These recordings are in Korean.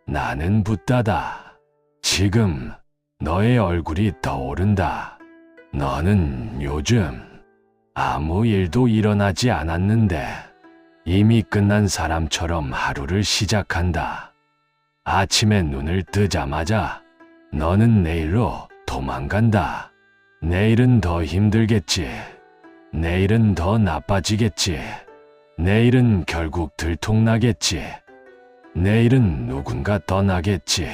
나는 붓다다. 지금 너의 얼굴이 떠오른다. 너는 요즘 아무 일도 일어나지 않았는데 이미 끝난 사람처럼 하루를 시작한다. 아침에 눈을 뜨자마자 너는 내일로 도망간다. 내일은 더 힘들겠지. 내일은 더 나빠지겠지. 내일은 결국 들통나겠지. 내일은 누군가 떠나겠지.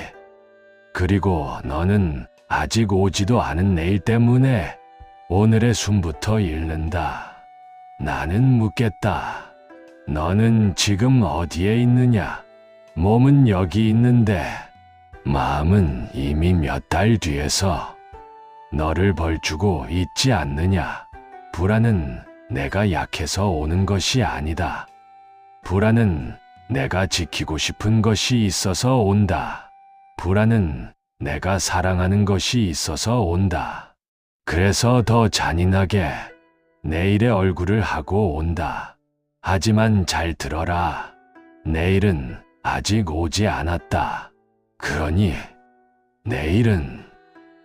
그리고 너는 아직 오지도 않은 내일 때문에 오늘의 숨부터 잃는다. 나는 묻겠다. 너는 지금 어디에 있느냐? 몸은 여기 있는데 마음은 이미 몇 달 뒤에서 너를 벌주고 있지 않느냐? 불안은 내가 약해서 오는 것이 아니다. 불안은 내가 지키고 싶은 것이 있어서 온다. 불안은 내가 사랑하는 것이 있어서 온다. 그래서 더 잔인하게 내일의 얼굴을 하고 온다. 하지만 잘 들어라. 내일은 아직 오지 않았다. 그러니 내일은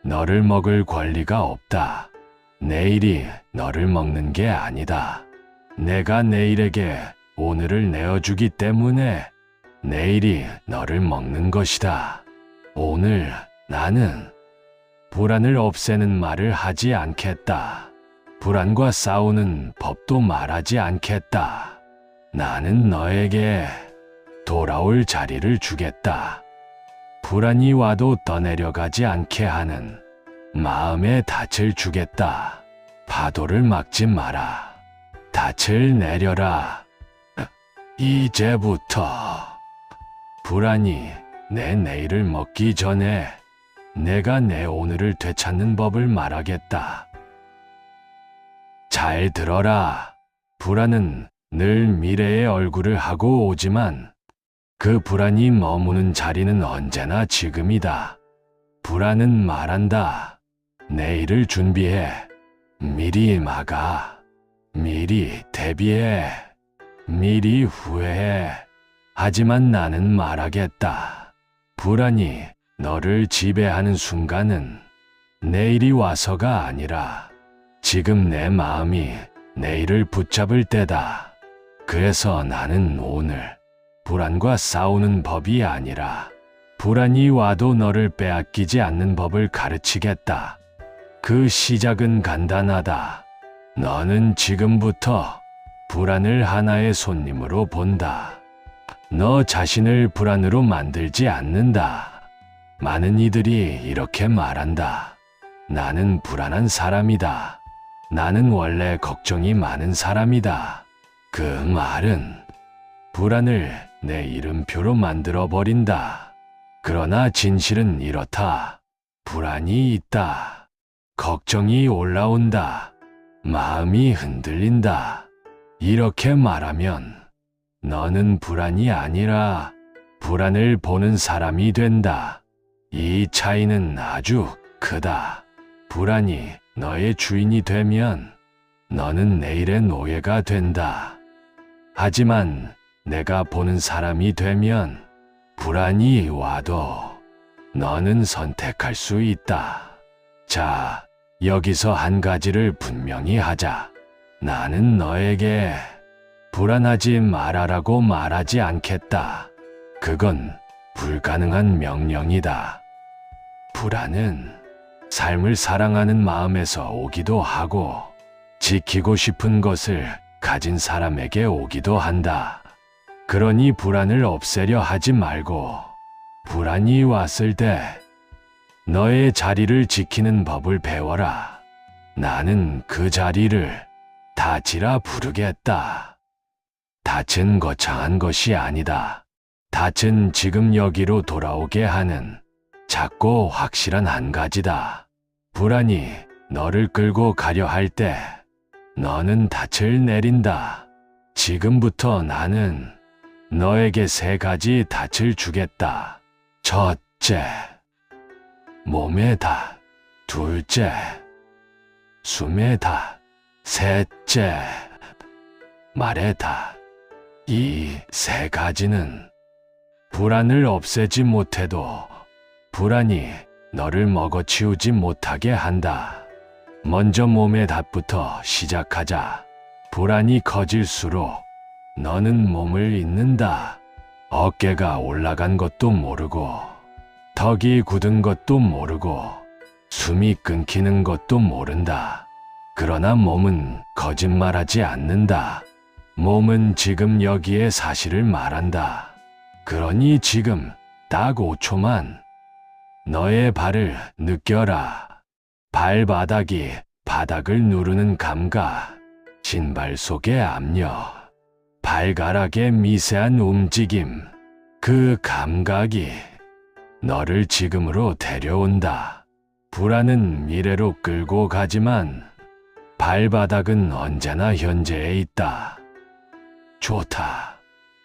너를 먹을 권리가 없다. 내일이 너를 먹는 게 아니다. 내가 내일에게 오늘을 내어주기 때문에 내일이 너를 먹는 것이다. 오늘 나는 불안을 없애는 말을 하지 않겠다. 불안과 싸우는 법도 말하지 않겠다. 나는 너에게 돌아올 자리를 주겠다. 불안이 와도 떠내려가지 않게 하는 마음의 닻을 주겠다. 파도를 막지 마라. 닻을 내려라. 이제부터 불안이 내 내일을 먹기 전에 내가 내 오늘을 되찾는 법을 말하겠다. 잘 들어라. 불안은 늘 미래의 얼굴을 하고 오지만 그 불안이 머무는 자리는 언제나 지금이다. 불안은 말한다. 내일을 준비해. 미리 막아. 미리 대비해. 미리 후회해. 하지만 나는 말하겠다. 불안이 너를 지배하는 순간은 내일이 와서가 아니라 지금 내 마음이 내일을 붙잡을 때다. 그래서 나는 오늘 불안과 싸우는 법이 아니라 불안이 와도 너를 빼앗기지 않는 법을 가르치겠다. 그 시작은 간단하다. 너는 지금부터 불안을 하나의 손님으로 본다. 너 자신을 불안으로 만들지 않는다. 많은 이들이 이렇게 말한다. 나는 불안한 사람이다. 나는 원래 걱정이 많은 사람이다. 그 말은 불안을 내 이름표로 만들어버린다. 그러나 진실은 이렇다. 불안이 있다. 걱정이 올라온다. 마음이 흔들린다. 이렇게 말하면 너는 불안이 아니라 불안을 보는 사람이 된다. 이 차이는 아주 크다. 불안이 너의 주인이 되면 너는 내일의 노예가 된다. 하지만 내가 보는 사람이 되면 불안이 와도 너는 선택할 수 있다. 자, 여기서 한 가지를 분명히 하자. 나는 너에게 불안하지 말아라고 말하지 않겠다. 그건 불가능한 명령이다. 불안은 삶을 사랑하는 마음에서 오기도 하고 지키고 싶은 것을 가진 사람에게 오기도 한다. 그러니 불안을 없애려 하지 말고 불안이 왔을 때 너의 자리를 지키는 법을 배워라. 나는 그 자리를 닻이라 부르겠다. 닻은 거창한 것이 아니다. 닻은 지금 여기로 돌아오게 하는 작고 확실한 한 가지다. 불안이 너를 끌고 가려 할 때 너는 닻을 내린다. 지금부터 나는 너에게 세 가지 닻을 주겠다. 첫째, 몸의 닻. 둘째, 숨의 덫. 셋째, 말의 덫. 이 세 가지는 불안을 없애지 못해도 불안이 너를 먹어치우지 못하게 한다. 먼저 몸의 닷부터 시작하자. 불안이 커질수록 너는 몸을 잊는다. 어깨가 올라간 것도 모르고, 턱이 굳은 것도 모르고, 숨이 끊기는 것도 모른다. 그러나 몸은 거짓말하지 않는다. 몸은 지금 여기에 사실을 말한다. 그러니 지금 딱 5초만 너의 발을 느껴라. 발바닥이 바닥을 누르는 감각, 신발 속의 압력, 발가락의 미세한 움직임, 그 감각이 너를 지금으로 데려온다. 불안은 미래로 끌고 가지만 발바닥은 언제나 현재에 있다. 좋다.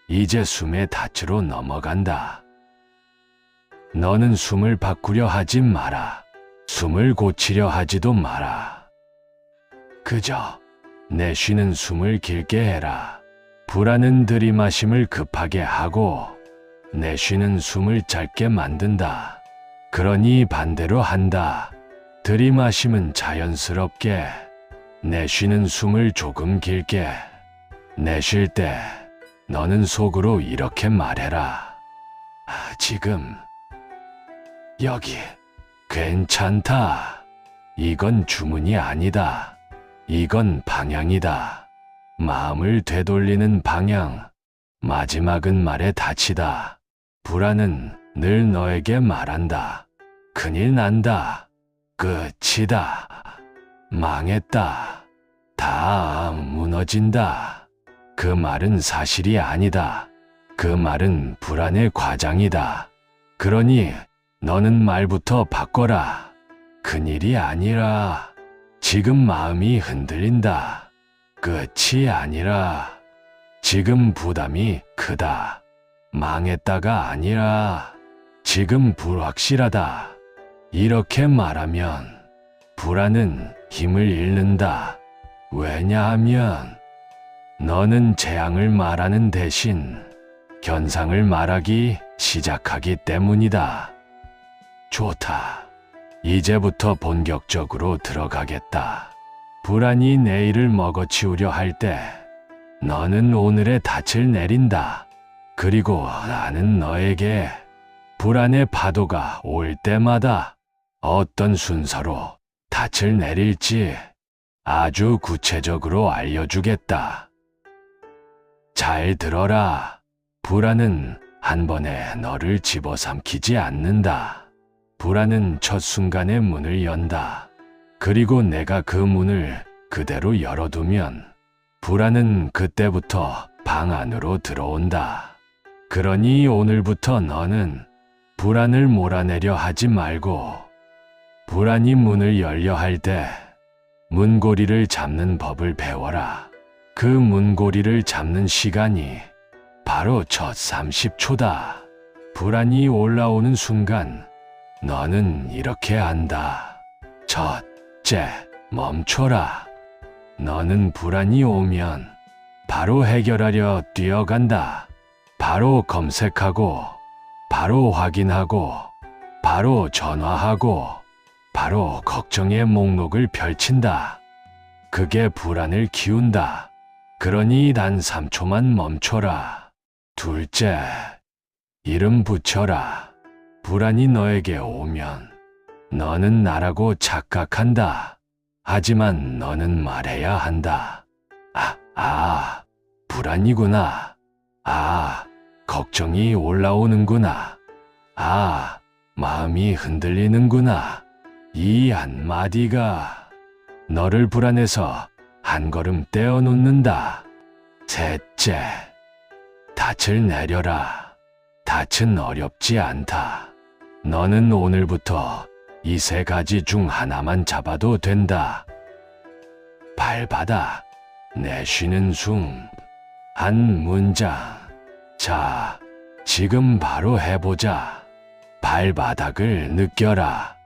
이제 숨의 닻으로 넘어간다. 너는 숨을 바꾸려 하지 마라. 숨을 고치려 하지도 마라. 그저 내쉬는 숨을 길게 해라. 불안은 들이마심을 급하게 하고 내쉬는 숨을 짧게 만든다. 그러니 반대로 한다. 들이마심은 자연스럽게, 내쉬는 숨을 조금 길게. 내쉴 때 너는 속으로 이렇게 말해라. 지금 여기 괜찮다. 이건 주문이 아니다. 이건 방향이다. 마음을 되돌리는 방향. 마지막은 말의 닻이다. 불안은 늘 너에게 말한다. 큰일 난다. 끝이다. 망했다. 다 무너진다. 그 말은 사실이 아니다. 그 말은 불안의 과장이다. 그러니 너는 말부터 바꿔라. 큰일이 아니라 지금 마음이 흔들린다. 끝이 아니라 지금 부담이 크다. 망했다가 아니라 지금 불확실하다. 이렇게 말하면 불안은 힘을 잃는다. 왜냐하면 너는 재앙을 말하는 대신 현상을 말하기 시작하기 때문이다. 좋다. 이제부터 본격적으로 들어가겠다. 불안이 내일을 먹어치우려 할 때 너는 오늘의 닻을 내린다. 그리고 나는 너에게 불안의 파도가 올 때마다 어떤 순서로 닻을 내릴지 아주 구체적으로 알려주겠다. 잘 들어라. 불안은 한 번에 너를 집어삼키지 않는다. 불안은 첫 순간에 문을 연다. 그리고 내가 그 문을 그대로 열어두면 불안은 그때부터 방 안으로 들어온다. 그러니 오늘부터 너는 불안을 몰아내려 하지 말고 불안이 문을 열려 할 때 문고리를 잡는 법을 배워라. 그 문고리를 잡는 시간이 바로 첫 30초다. 불안이 올라오는 순간 너는 이렇게 한다. 첫째, 멈춰라. 너는 불안이 오면 바로 해결하려 뛰어간다. 바로 검색하고, 바로 확인하고, 바로 전화하고, 바로 걱정의 목록을 펼친다. 그게 불안을 키운다. 그러니 단 3초만 멈춰라. 둘째, 이름 붙여라. 불안이 너에게 오면 너는 나라고 착각한다. 하지만 너는 말해야 한다. 불안이구나. 걱정이 올라오는구나. 마음이 흔들리는구나. 이 한마디가 너를 불안에서 한 걸음 떼어놓는다. 셋째, 닻을 내려라. 닻은 어렵지 않다. 너는 오늘부터 이 3가지 중 하나만 잡아도 된다. 발바닥, 내쉬는 숨, 한 문장. 자, 지금 바로 해보자. 발바닥을 느껴라.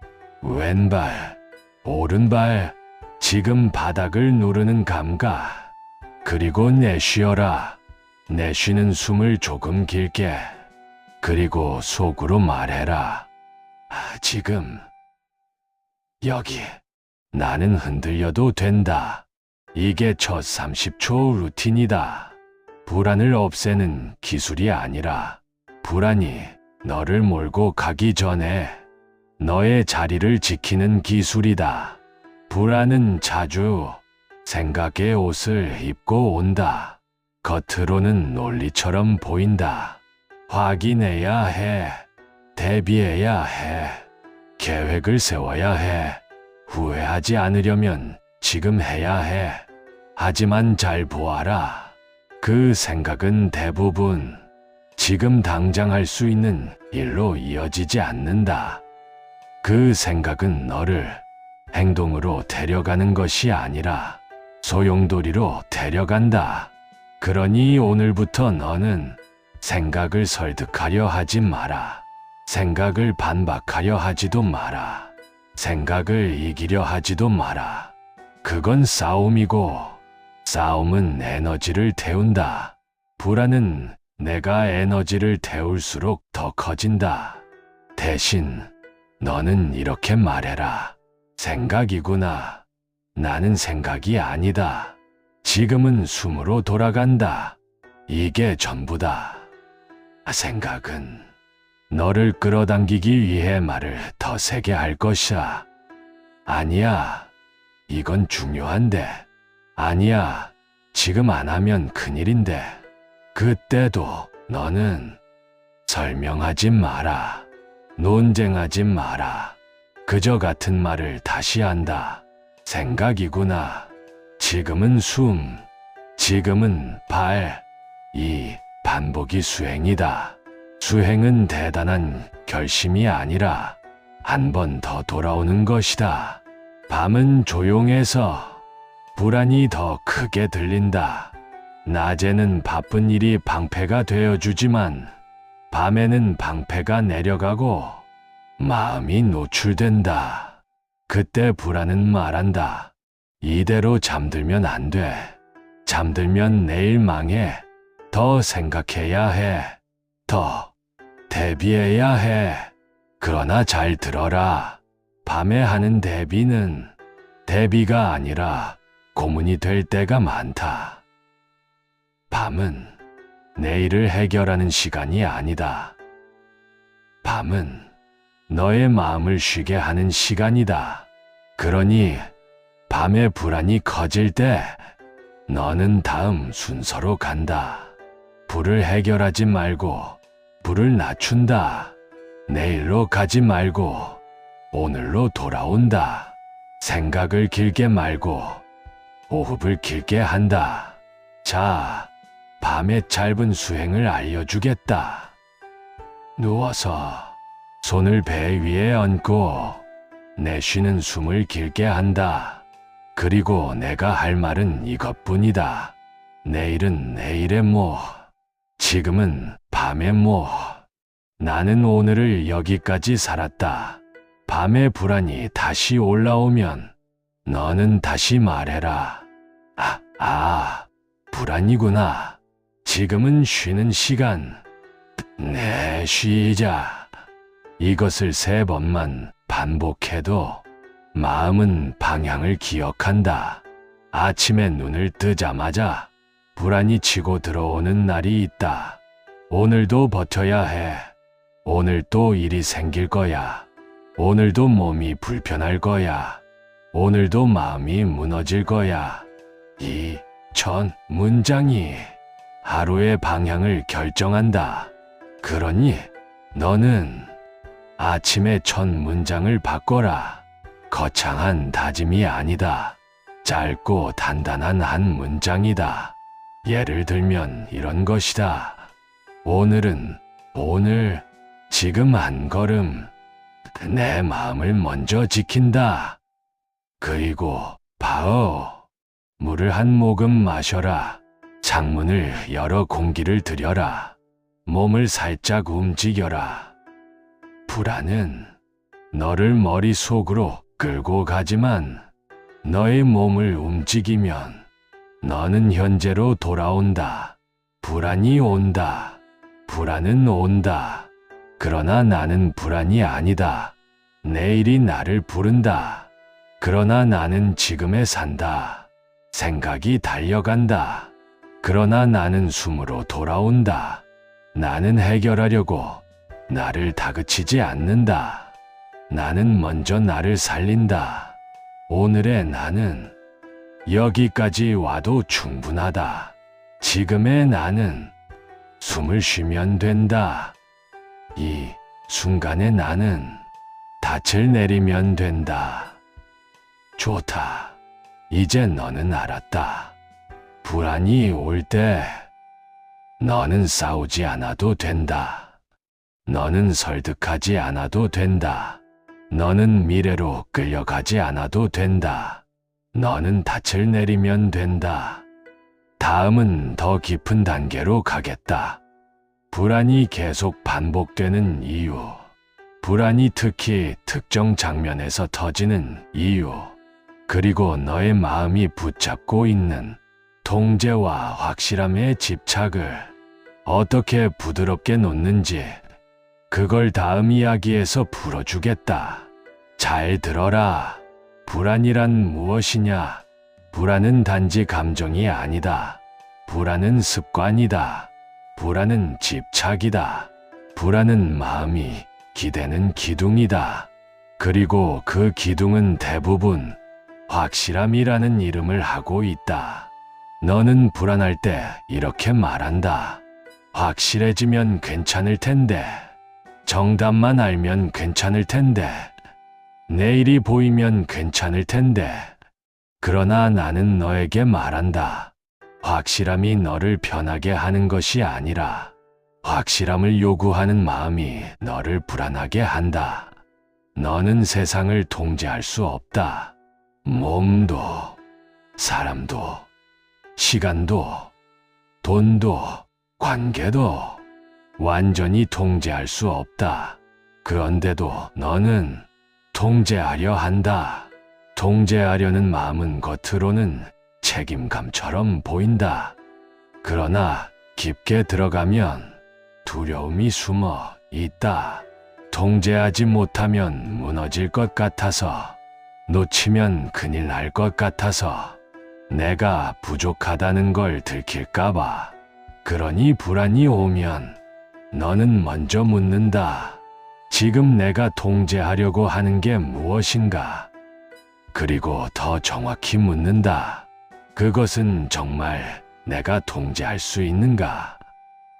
왼발, 오른발, 지금 바닥을 누르는 감각. 그리고 내쉬어라. 내쉬는 숨을 조금 길게. 그리고 속으로 말해라. 지금 여기 나는 흔들려도 된다. 이게 첫 30초 루틴이다. 불안을 없애는 기술이 아니라 불안이 너를 몰고 가기 전에 너의 자리를 지키는 기술이다. 불안은 자주 생각의 옷을 입고 온다. 겉으로는 논리처럼 보인다. 확인해야 해. 대비해야 해. 계획을 세워야 해. 후회하지 않으려면 지금 해야 해. 하지만 잘 보아라. 그 생각은 대부분 지금 당장 할 수 있는 일로 이어지지 않는다. 그 생각은 너를 행동으로 데려가는 것이 아니라 소용돌이로 데려간다. 그러니 오늘부터 너는 생각을 설득하려 하지 마라. 생각을 반박하려 하지도 마라. 생각을 이기려 하지도 마라. 그건 싸움이고 싸움은 에너지를 태운다. 불안은 내가 에너지를 태울수록 더 커진다. 대신 너는 이렇게 말해라. 생각이구나. 나는 생각이 아니다. 지금은 숨으로 돌아간다. 이게 전부다. 생각은 너를 끌어당기기 위해 말을 더 세게 할 것이야. 아니야. 이건 중요한데. 아니야. 지금 안 하면 큰일인데. 그때도 너는 설명하지 마라. 논쟁하지 마라. 그저 같은 말을 다시 한다. 생각이구나. 지금은 숨. 지금은 발. 이 반복이 수행이다. 수행은 대단한 결심이 아니라 한 번 더 돌아오는 것이다. 밤은 조용해서 불안이 더 크게 들린다. 낮에는 바쁜 일이 방패가 되어주지만 밤에는 방패가 내려가고 마음이 노출된다. 그때 불안은 말한다. 이대로 잠들면 안 돼. 잠들면 내일 망해. 더 생각해야 해. 더 대비해야 해. 그러나 잘 들어라. 밤에 하는 대비는 대비가 아니라 고문이 될 때가 많다. 밤은 내일을 해결하는 시간이 아니다. 밤은 너의 마음을 쉬게 하는 시간이다. 그러니 밤에 불안이 커질 때 너는 다음 순서로 간다. 불을 해결하지 말고 불을 낮춘다. 내일로 가지 말고 오늘로 돌아온다. 생각을 길게 말고 호흡을 길게 한다. 자, 밤의 짧은 수행을 알려주겠다. 누워서 손을 배 위에 얹고 내쉬는 숨을 길게 한다. 그리고 내가 할 말은 이것뿐이다. 내일은 내일의 뭐, 지금은 밤의 뭐. 나는 오늘을 여기까지 살았다. 밤의 불안이 다시 올라오면 너는 다시 말해라. 불안이구나. 지금은 쉬는 시간. 네, 쉬자. 이것을 3번만 반복해도 마음은 방향을 기억한다. 아침에 눈을 뜨자마자 불안이 치고 들어오는 날이 있다. 오늘도 버텨야 해. 오늘 또 일이 생길 거야. 오늘도 몸이 불편할 거야. 오늘도 마음이 무너질 거야. 이 첫 문장이 하루의 방향을 결정한다. 그러니 너는 아침에 첫 문장을 바꿔라. 거창한 다짐이 아니다. 짧고 단단한 한 문장이다. 예를 들면 이런 것이다. 오늘은 오늘, 지금 한 걸음, 내 마음을 먼저 지킨다. 그리고 바오, 물을 한 모금 마셔라. 창문을 열어 공기를 들여라. 몸을 살짝 움직여라. 불안은 너를 머릿속으로 끌고 가지만 너의 몸을 움직이면 너는 현재로 돌아온다. 불안이 온다. 불안은 온다. 그러나 나는 불안이 아니다. 내일이 나를 부른다. 그러나 나는 지금에 산다. 생각이 달려간다. 그러나 나는 숨으로 돌아온다. 나는 해결하려고 나를 다그치지 않는다. 나는 먼저 나를 살린다. 오늘의 나는 여기까지 와도 충분하다. 지금의 나는 숨을 쉬면 된다. 이 순간의 나는 닻을 내리면 된다. 좋다. 이제 너는 알았다. 불안이 올 때 너는 싸우지 않아도 된다. 너는 설득하지 않아도 된다. 너는 미래로 끌려가지 않아도 된다. 너는 닻을 내리면 된다. 다음은 더 깊은 단계로 가겠다. 불안이 계속 반복되는 이유. 불안이 특히 특정 장면에서 터지는 이유. 그리고 너의 마음이 붙잡고 있는 통제와 확실함의 집착을 어떻게 부드럽게 놓는지 그걸 다음 이야기에서 풀어주겠다. 잘 들어라. 불안이란 무엇이냐? 불안은 단지 감정이 아니다. 불안은 습관이다. 불안은 집착이다. 불안은 마음이 기대는 기둥이다. 그리고 그 기둥은 대부분 확실함이라는 이름을 하고 있다. 너는 불안할 때 이렇게 말한다. 확실해지면 괜찮을 텐데. 정답만 알면 괜찮을 텐데. 내일이 보이면 괜찮을 텐데. 그러나 나는 너에게 말한다. 확실함이 너를 편하게 하는 것이 아니라 확실함을 요구하는 마음이 너를 불안하게 한다. 너는 세상을 통제할 수 없다. 몸도, 사람도, 시간도, 돈도, 관계도 완전히 통제할 수 없다. 그런데도 너는 통제하려 한다. 통제하려는 마음은 겉으로는 책임감처럼 보인다. 그러나 깊게 들어가면 두려움이 숨어 있다. 통제하지 못하면 무너질 것 같아서, 놓치면 큰일 날 것 같아서, 내가 부족하다는 걸 들킬까봐. 그러니 불안이 오면 너는 먼저 묻는다. 지금 내가 통제하려고 하는 게 무엇인가? 그리고 더 정확히 묻는다. 그것은 정말 내가 통제할 수 있는가?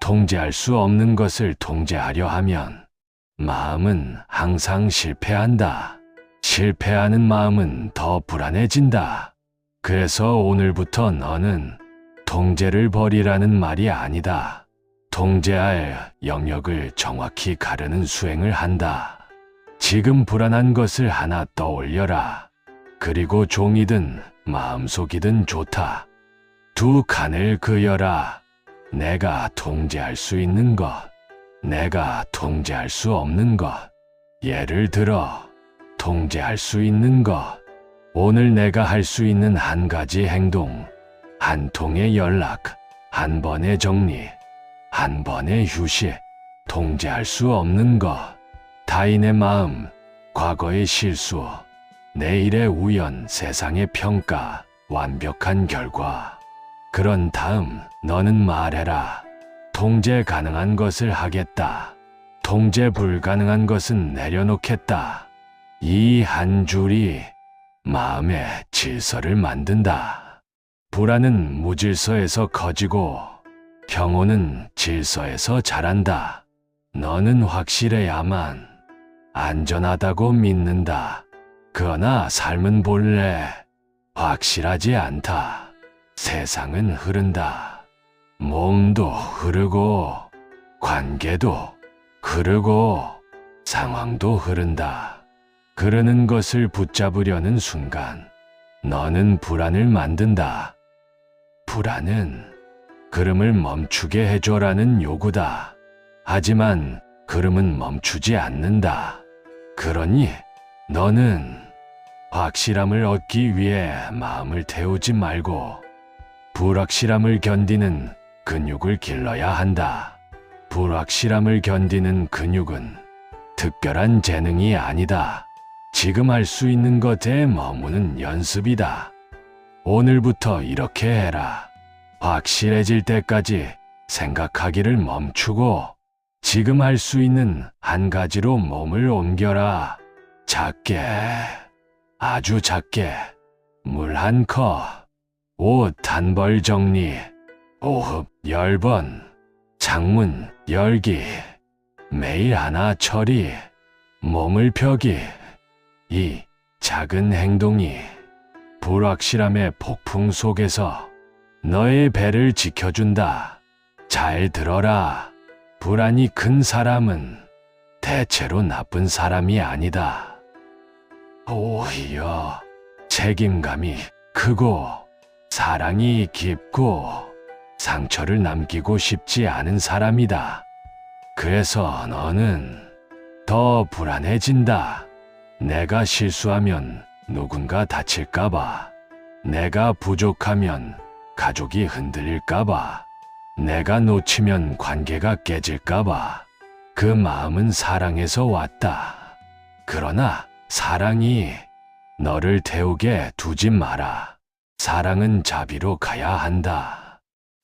통제할 수 없는 것을 통제하려 하면 마음은 항상 실패한다. 실패하는 마음은 더 불안해진다. 그래서 오늘부터 너는 통제를 버리라는 말이 아니다. 통제할 영역을 정확히 가르는 수행을 한다. 지금 불안한 것을 하나 떠올려라. 그리고 종이든 마음속이든 좋다. 두 칸을 그려라. 내가 통제할 수 있는 것, 내가 통제할 수 없는 것. 예를 들어, 통제할 수 있는 것. 오늘 내가 할 수 있는 한 가지 행동, 한 통의 연락, 한 번의 정리, 한 번의 휴식. 통제할 수 없는 것, 타인의 마음, 과거의 실수, 내일의 우연, 세상의 평가, 완벽한 결과. 그런 다음 너는 말해라. 통제 가능한 것을 하겠다. 통제 불가능한 것은 내려놓겠다. 이 한 줄이 마음의 질서를 만든다. 불안은 무질서에서 커지고 평온은 질서에서 자란다. 너는 확실해야만 안전하다고 믿는다. 그러나 삶은 본래 확실하지 않다. 세상은 흐른다. 몸도 흐르고 관계도 흐르고 상황도 흐른다. 흐르는 것을 붙잡으려는 순간 너는 불안을 만든다. 불안은 흐름을 멈추게 해줘라는 요구다. 하지만 흐름은 멈추지 않는다. 그러니 너는 확실함을 얻기 위해 마음을 태우지 말고 불확실함을 견디는 근육을 길러야 한다. 불확실함을 견디는 근육은 특별한 재능이 아니다. 지금 할 수 있는 것에 머무는 연습이다. 오늘부터 이렇게 해라. 확실해질 때까지 생각하기를 멈추고 지금 할 수 있는 한 가지로 몸을 옮겨라. 작게, 아주 작게. 물 한 컵, 옷 한 벌 정리, 호흡 10번, 창문 열기, 매일 하나 처리, 몸을 펴기. 이 작은 행동이 불확실함의 폭풍 속에서 너의 배를 지켜준다. 잘 들어라. 불안이 큰 사람은 대체로 나쁜 사람이 아니다. 오히려 책임감이 크고 사랑이 깊고 상처를 남기고 싶지 않은 사람이다. 그래서 너는 더 불안해진다. 내가 실수하면 누군가 다칠까봐, 내가 부족하면 가족이 흔들릴까봐, 내가 놓치면 관계가 깨질까봐. 그 마음은 사랑에서 왔다. 그러나 사랑이 너를 태우게 두지 마라. 사랑은 자비로 가야 한다.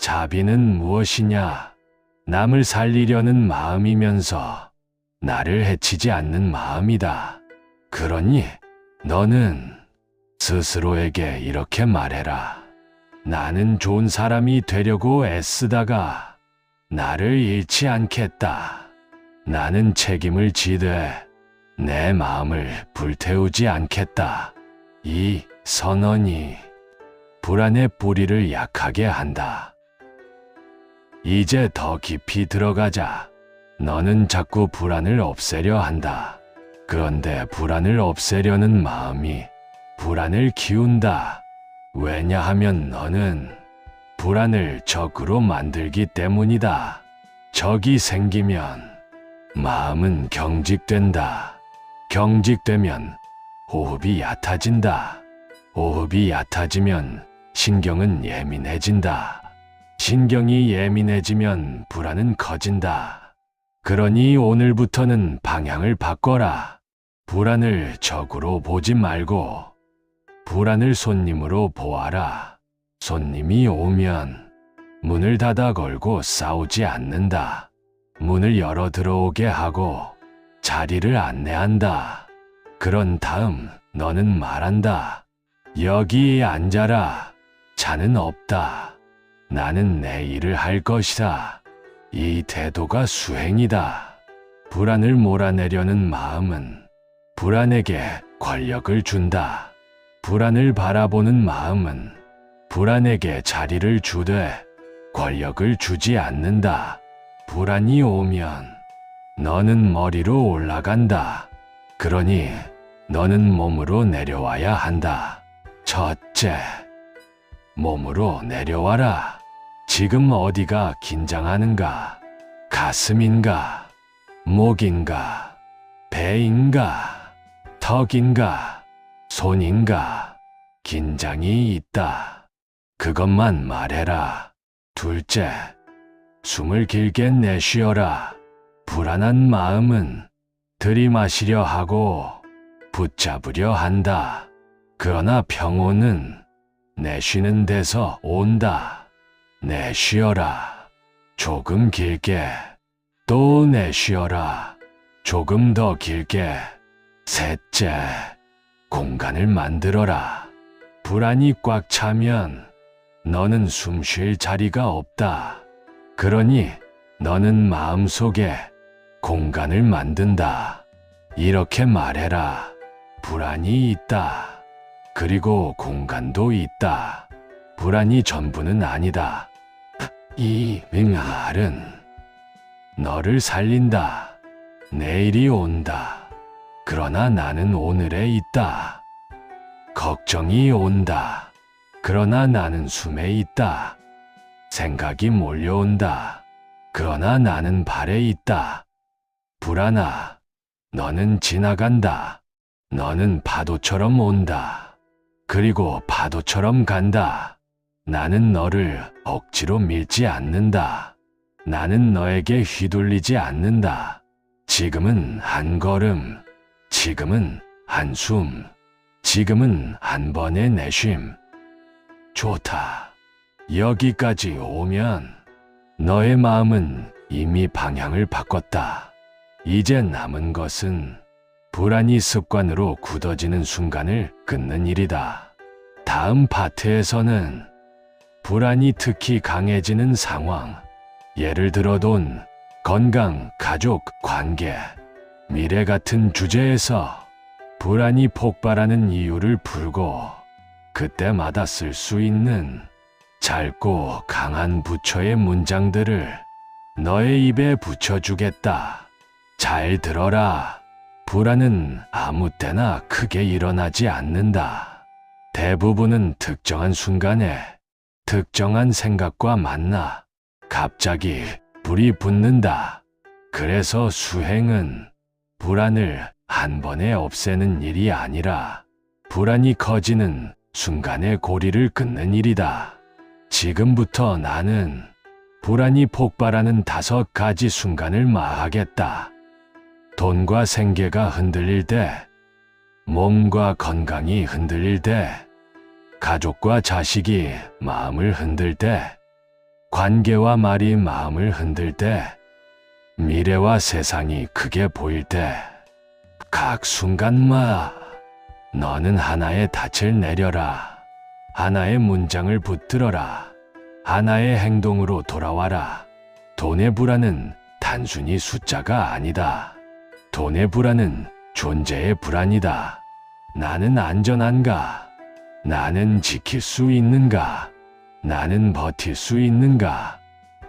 자비는 무엇이냐? 남을 살리려는 마음이면서 나를 해치지 않는 마음이다. 그러니 너는 스스로에게 이렇게 말해라. 나는 좋은 사람이 되려고 애쓰다가 나를 잃지 않겠다. 나는 책임을 지되 내 마음을 불태우지 않겠다. 이 선언이 불안의 뿌리를 약하게 한다. 이제 더 깊이 들어가자. 너는 자꾸 불안을 없애려 한다. 그런데 불안을 없애려는 마음이 불안을 키운다. 왜냐하면 너는 불안을 적으로 만들기 때문이다. 적이 생기면 마음은 경직된다. 경직되면 호흡이 얕아진다. 호흡이 얕아지면 신경은 예민해진다. 신경이 예민해지면 불안은 커진다. 그러니 오늘부터는 방향을 바꿔라. 불안을 적으로 보지 말고 불안을 손님으로 보아라. 손님이 오면 문을 닫아 걸고 싸우지 않는다. 문을 열어 들어오게 하고 자리를 안내한다. 그런 다음 너는 말한다. 여기 앉아라. 차는 없다. 나는 내 일을 할 것이다. 이 태도가 수행이다. 불안을 몰아내려는 마음은 불안에게 권력을 준다. 불안을 바라보는 마음은 불안에게 자리를 주되 권력을 주지 않는다. 불안이 오면 너는 머리로 올라간다. 그러니 너는 몸으로 내려와야 한다. 첫째, 몸으로 내려와라. 지금 어디가 긴장하는가? 가슴인가? 목인가? 배인가? 턱인가? 손인가? 긴장이 있다. 그것만 말해라. 둘째, 숨을 길게 내쉬어라. 불안한 마음은 들이마시려 하고 붙잡으려 한다. 그러나 평온은 내쉬는 데서 온다. 내쉬어라. 조금 길게. 또 내쉬어라. 조금 더 길게. 셋째, 공간을 만들어라. 불안이 꽉 차면 너는 숨 쉴 자리가 없다. 그러니 너는 마음속에 공간을 만든다. 이렇게 말해라. 불안이 있다. 그리고 공간도 있다. 불안이 전부는 아니다. 이 말은 너를 살린다. 내일이 온다. 그러나 나는 오늘에 있다. 걱정이 온다. 그러나 나는 숨에 있다. 생각이 몰려온다. 그러나 나는 발에 있다. 불안아, 너는 지나간다. 너는 파도처럼 온다. 그리고 파도처럼 간다. 나는 너를 억지로 밀지 않는다. 나는 너에게 휘둘리지 않는다. 지금은 한 걸음, 지금은 한숨, 지금은 한 번의 내쉼. 좋다. 여기까지 오면 너의 마음은 이미 방향을 바꿨다. 이제 남은 것은 불안이 습관으로 굳어지는 순간을 끊는 일이다. 다음 파트에서는 불안이 특히 강해지는 상황, 예를 들어 돈, 건강, 가족, 관계, 미래 같은 주제에서 불안이 폭발하는 이유를 풀고 그때마다 쓸 수 있는 짧고 강한 부처의 문장들을 너의 입에 붙여주겠다. 잘 들어라. 불안은 아무 때나 크게 일어나지 않는다. 대부분은 특정한 순간에 특정한 생각과 만나 갑자기 불이 붙는다. 그래서 수행은 불안을 한 번에 없애는 일이 아니라 불안이 커지는 순간의 고리를 끊는 일이다. 지금부터 나는 불안이 폭발하는 5가지 순간을 말하겠다. 돈과 생계가 흔들릴 때, 몸과 건강이 흔들릴 때, 가족과 자식이 마음을 흔들 때, 관계와 말이 마음을 흔들 때, 미래와 세상이 크게 보일 때, 각 순간마다 너는 하나의 닻을 내려라. 하나의 문장을 붙들어라. 하나의 행동으로 돌아와라. 돈의 불안은 단순히 숫자가 아니다. 돈의 불안은 존재의 불안이다. 나는 안전한가? 나는 지킬 수 있는가? 나는 버틸 수 있는가?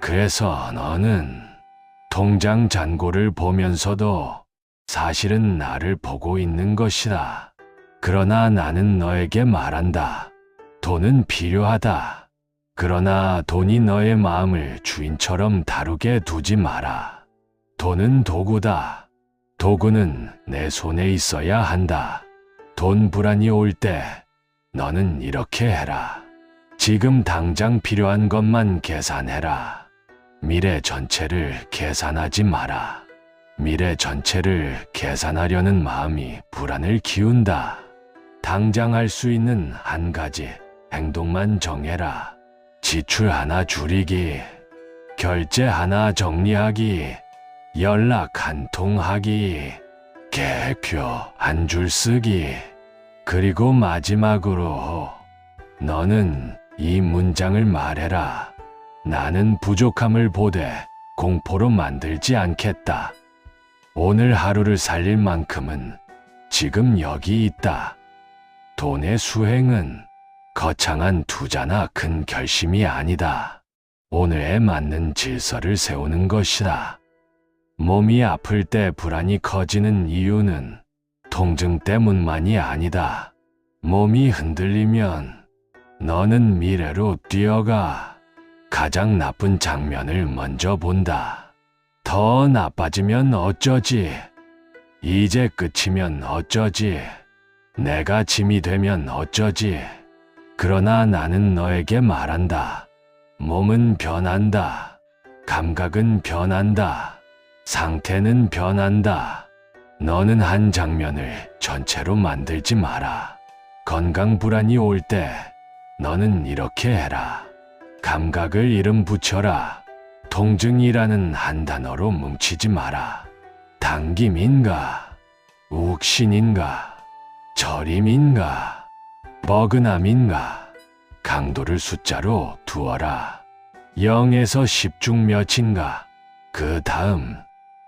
그래서 너는 통장 잔고를 보면서도 사실은 나를 보고 있는 것이다. 그러나 나는 너에게 말한다. 돈은 필요하다. 그러나 돈이 너의 마음을 주인처럼 다루게 두지 마라. 돈은 도구다. 도구는 내 손에 있어야 한다. 돈 불안이 올 때 너는 이렇게 해라. 지금 당장 필요한 것만 계산해라. 미래 전체를 계산하지 마라. 미래 전체를 계산하려는 마음이 불안을 키운다. 당장 할 수 있는 한 가지 행동만 정해라. 지출 하나 줄이기, 결제 하나 정리하기, 연락 한 통 하기, 계획표 한 줄 쓰기. 그리고 마지막으로 너는 이 문장을 말해라. 나는 부족함을 보되 공포로 만들지 않겠다. 오늘 하루를 살릴 만큼은 지금 여기 있다. 돈의 수행은 거창한 투자나 큰 결심이 아니다. 오늘에 맞는 질서를 세우는 것이다. 몸이 아플 때 불안이 커지는 이유는 통증 때문만이 아니다. 몸이 흔들리면 너는 미래로 뛰어가 가장 나쁜 장면을 먼저 본다. 더 나빠지면 어쩌지? 이제 끝이면 어쩌지? 내가 짐이 되면 어쩌지? 그러나 나는 너에게 말한다. 몸은 변한다. 감각은 변한다. 상태는 변한다. 너는 한 장면을 전체로 만들지 마라. 건강 불안이 올 때 너는 이렇게 해라. 감각을 이름 붙여라. 통증이라는 한 단어로 뭉치지 마라. 당김인가? 욱신인가? 저림인가? 뻐근함인가? 강도를 숫자로 두어라. 0에서 10 중 몇인가? 그 다음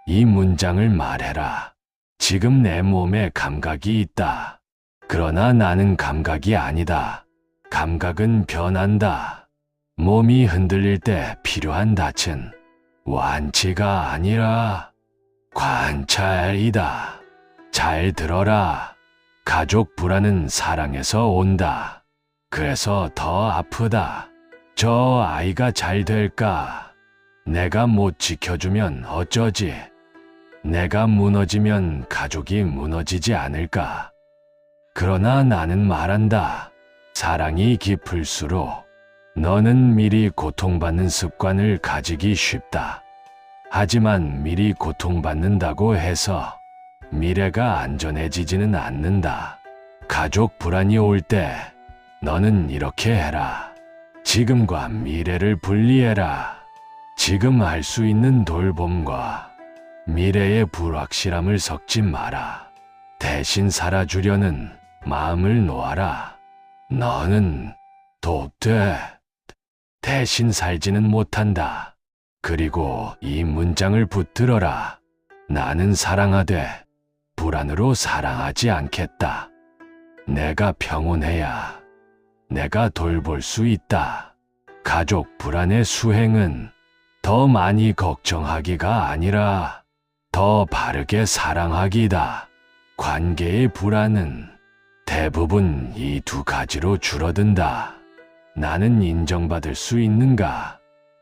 이 문장을 말해라. 지금 내 몸에 감각이 있다. 그러나 나는 감각이 아니다. 감각은 변한다. 몸이 흔들릴 때 필요한 닻은 완치가 아니라 관찰이다. 잘 들어라. 가족 불안은 사랑에서 온다. 그래서 더 아프다. 저 아이가 잘 될까? 내가 못 지켜주면 어쩌지? 내가 무너지면 가족이 무너지지 않을까? 그러나 나는 말한다. 사랑이 깊을수록 너는 미리 고통받는 습관을 가지기 쉽다. 하지만 미리 고통받는다고 해서 미래가 안전해지지는 않는다. 가족 불안이 올 때 너는 이렇게 해라. 지금과 미래를 분리해라. 지금 할 수 있는 돌봄과 미래의 불확실함을 섞지 마라. 대신 살아주려는 마음을 놓아라. 너는 돕되 대신 살지는 못한다. 그리고 이 문장을 붙들어라. 나는 사랑하되 불안으로 사랑하지 않겠다. 내가 평온해야 내가 돌볼 수 있다. 가족 불안의 수행은 더 많이 걱정하기가 아니라 더 바르게 사랑하기다. 관계의 불안은 대부분 이 두 가지로 줄어든다. 나는 인정받을 수 있는가?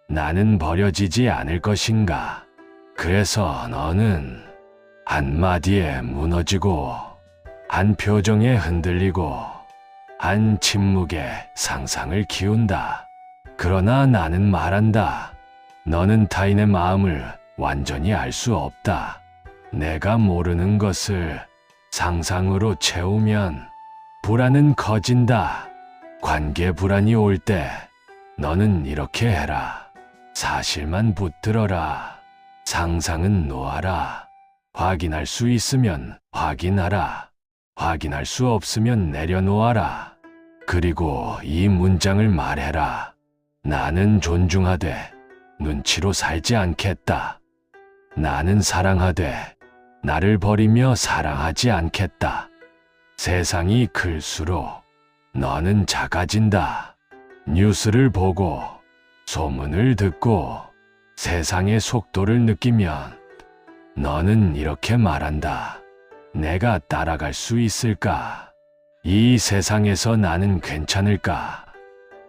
나는 버려지지 않을 것인가? 그래서 너는 한마디에 무너지고, 한 표정에 흔들리고, 한 침묵에 상상을 키운다. 그러나 나는 말한다. 너는 타인의 마음을 완전히 알 수 없다. 내가 모르는 것을 상상으로 채우면 불안은 커진다. 관계 불안이 올 때 너는 이렇게 해라. 사실만 붙들어라. 상상은 놓아라. 확인할 수 있으면 확인하라. 확인할 수 없으면 내려놓아라. 그리고 이 문장을 말해라. 나는 존중하되 눈치로 살지 않겠다. 나는 사랑하되 나를 버리며 사랑하지 않겠다. 세상이 클수록 너는 작아진다. 뉴스를 보고 소문을 듣고 세상의 속도를 느끼면 너는 이렇게 말한다. 내가 따라갈 수 있을까? 이 세상에서 나는 괜찮을까?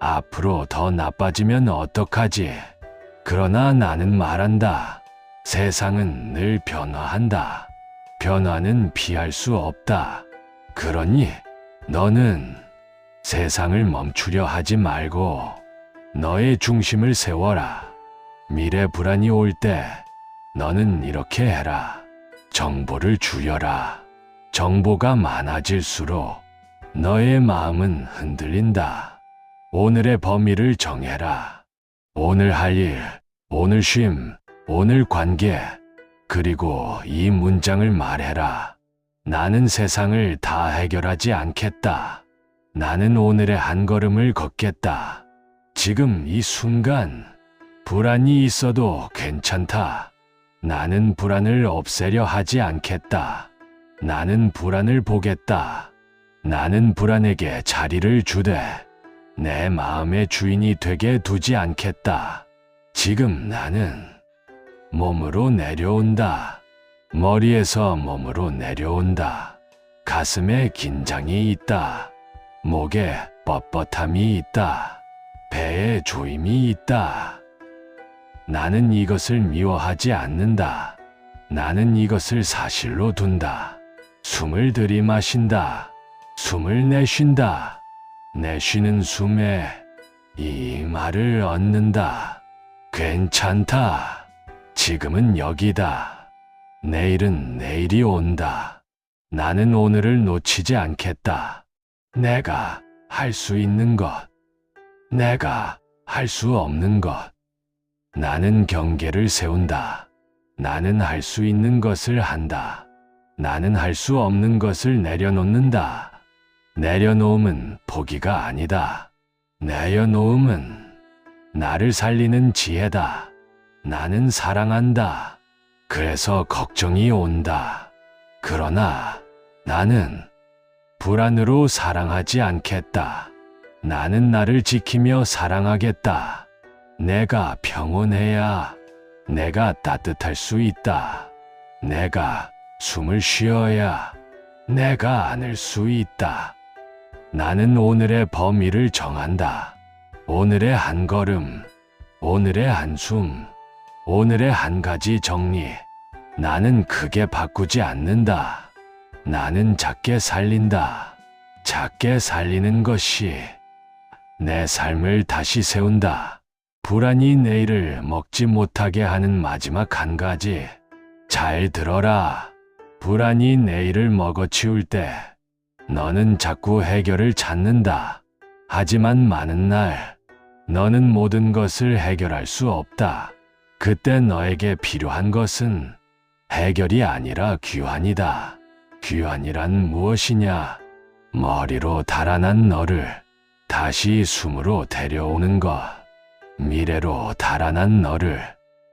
앞으로 더 나빠지면 어떡하지? 그러나 나는 말한다. 세상은 늘 변화한다. 변화는 피할 수 없다. 그러니 너는 세상을 멈추려 하지 말고 너의 중심을 세워라. 미래 불안이 올 때 너는 이렇게 해라. 정보를 줄여라. 정보가 많아질수록 너의 마음은 흔들린다. 오늘의 범위를 정해라. 오늘 할 일, 오늘 쉼, 오늘 관계, 그리고 이 문장을 말해라. 나는 세상을 다 해결하지 않겠다. 나는 오늘의 한 걸음을 걷겠다. 지금 이 순간 불안이 있어도 괜찮다. 나는 불안을 없애려 하지 않겠다. 나는 불안을 보겠다. 나는 불안에게 자리를 주되 내 마음의 주인이 되게 두지 않겠다. 지금 나는 몸으로 내려온다. 머리에서 몸으로 내려온다. 가슴에 긴장이 있다. 목에 뻣뻣함이 있다. 배에 조임이 있다. 나는 이것을 미워하지 않는다. 나는 이것을 사실로 둔다. 숨을 들이마신다. 숨을 내쉰다. 내쉬는 숨에 이 말을 얻는다. 괜찮다. 지금은 여기다. 내일은 내일이 온다. 나는 오늘을 놓치지 않겠다. 내가 할 수 있는 것, 내가 할 수 없는 것. 나는 경계를 세운다. 나는 할 수 있는 것을 한다. 나는 할 수 없는 것을 내려놓는다. 내려놓음은 포기가 아니다. 내려놓음은 나를 살리는 지혜다. 나는 사랑한다. 그래서 걱정이 온다. 그러나 나는 불안으로 사랑하지 않겠다. 나는 나를 지키며 사랑하겠다. 내가 평온해야 내가 따뜻할 수 있다. 내가 숨을 쉬어야 내가 안을 수 있다. 나는 오늘의 범위를 정한다. 오늘의 한 걸음, 오늘의 한숨, 오늘의 한 가지 정리. 나는 크게 바꾸지 않는다. 나는 작게 살린다. 작게 살리는 것이 내 삶을 다시 세운다. 불안이 내일을 먹지 못하게 하는 마지막 한 가지. 잘 들어라. 불안이 내일을 먹어치울 때 너는 자꾸 해결을 찾는다. 하지만 많은 날 너는 모든 것을 해결할 수 없다. 그때 너에게 필요한 것은 해결이 아니라 귀환이다. 귀환이란 무엇이냐? 머리로 달아난 너를 다시 숨으로 데려오는 것. 미래로 달아난 너를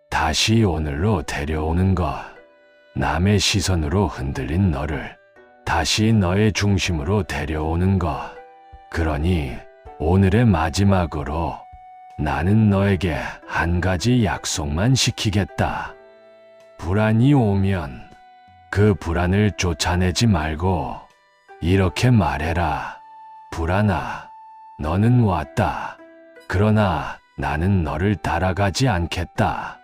다시 오늘로 데려오는 것. 남의 시선으로 흔들린 너를 다시 너의 중심으로 데려오는 것. 그러니 오늘의 마지막으로 나는 너에게 한 가지 약속만 시키겠다. 불안이 오면 그 불안을 쫓아내지 말고 이렇게 말해라. 불안아, 너는 왔다. 그러나 나는 너를 따라가지 않겠다.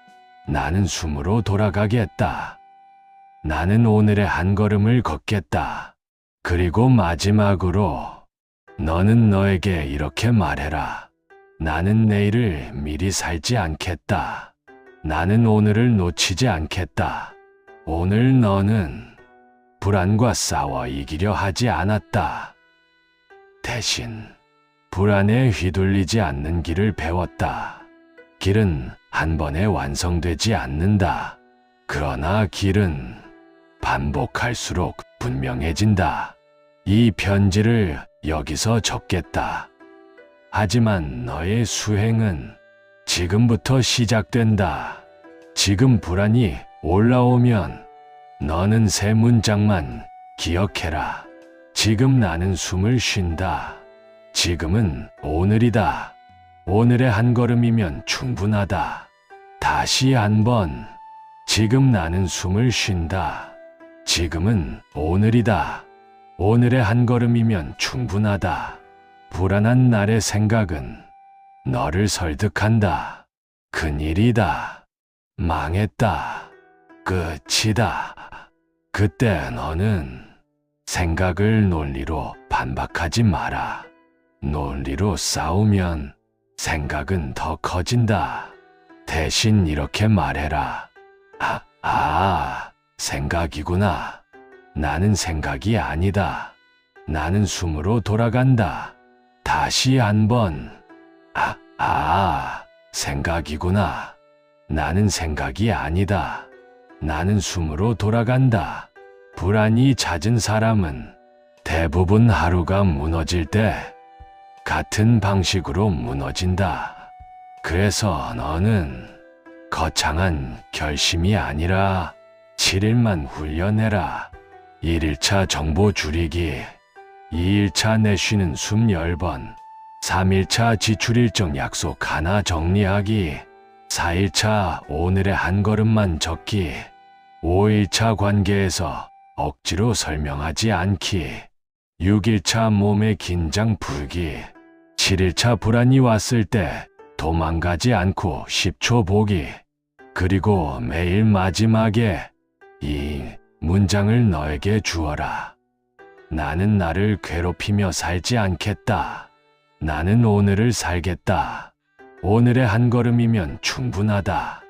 나는 숨으로 돌아가겠다. 나는 오늘의 한 걸음을 걷겠다. 그리고 마지막으로 너는 너에게 이렇게 말해라. 나는 내일을 미리 살지 않겠다. 나는 오늘을 놓치지 않겠다. 오늘 너는 불안과 싸워 이기려 하지 않았다. 대신 불안에 휘둘리지 않는 길을 배웠다. 길은 한 번에 완성되지 않는다. 그러나 길은 반복할수록 분명해진다. 이 편지를 여기서 적겠다. 하지만 너의 수행은 지금부터 시작된다. 지금 불안이 올라오면 너는 세 문장만 기억해라. 지금 나는 숨을 쉰다. 지금은 오늘이다. 오늘의 한 걸음이면 충분하다. 다시 한번. 지금 나는 숨을 쉰다. 지금은 오늘이다. 오늘의 한 걸음이면 충분하다. 불안한 날의 생각은 너를 설득한다. 큰일이다. 망했다. 끝이다. 그때 너는 생각을 논리로 반박하지 마라. 논리로 싸우면 생각은 더 커진다. 대신 이렇게 말해라. 생각이구나. 나는 생각이 아니다. 나는 숨으로 돌아간다. 다시 한번. 생각이구나. 나는 생각이 아니다. 나는 숨으로 돌아간다. 불안이 잦은 사람은 대부분 하루가 무너질 때 같은 방식으로 무너진다. 그래서 너는 거창한 결심이 아니라 7일만 훈련해라. 1일차 정보 줄이기, 2일차 내쉬는 숨 10번, 3일차 지출 일정 약속 하나 정리하기, 4일차 오늘의 한 걸음만 적기, 5일차 관계에서 억지로 설명하지 않기, 6일차 몸의 긴장 풀기, 7일차 불안이 왔을 때 도망가지 않고 10초 보기. 그리고 매일 마지막에 이 문장을 너에게 주어라. 나는 나를 괴롭히며 살지 않겠다. 나는 오늘을 살겠다. 오늘의 한 걸음이면 충분하다.